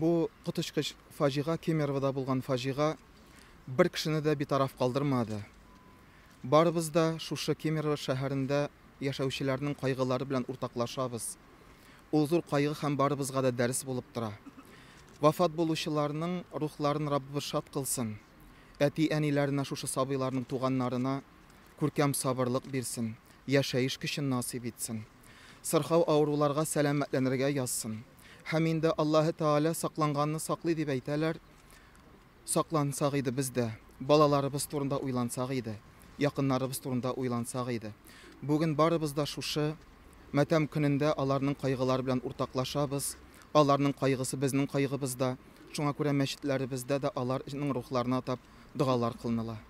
Бу кытышкыч фажига, Кемеровда булган фажига бер кешене дә битараф калдырмады. Барыбыз да шушы Кемерово шәһәрендә яшәүчеләрнең кайгылары белән уртаклашабыз. Ул зур кайгы һәм барыбызга да дәрес булып тора. Вафат булучыларның рухларын Раббыбыз шат кылсын. Әти-әниләренә, шушы сабыйларның туганнарына күркәм сабырлык бирсен, яшәеш көчен насыйп итсен. Сырхау авыруларга сәламәтләнергә язсын. Һәм инде Аллаһы Таала сакланганны саклый дип әйтәләр. Саклансак иде без дә, балаларыбыз турында уйлансак иде, якыннарыбыз турында уйлансак иде. Бүген барыбыз да шушы матәм көнендә аларның кайгылары белән уртаклашабыз. Аларның кайгысы безнең кайгыбызда. Шуңа күрә мәчетләребездә дә аларның рухларына атап дугалар кылыныла.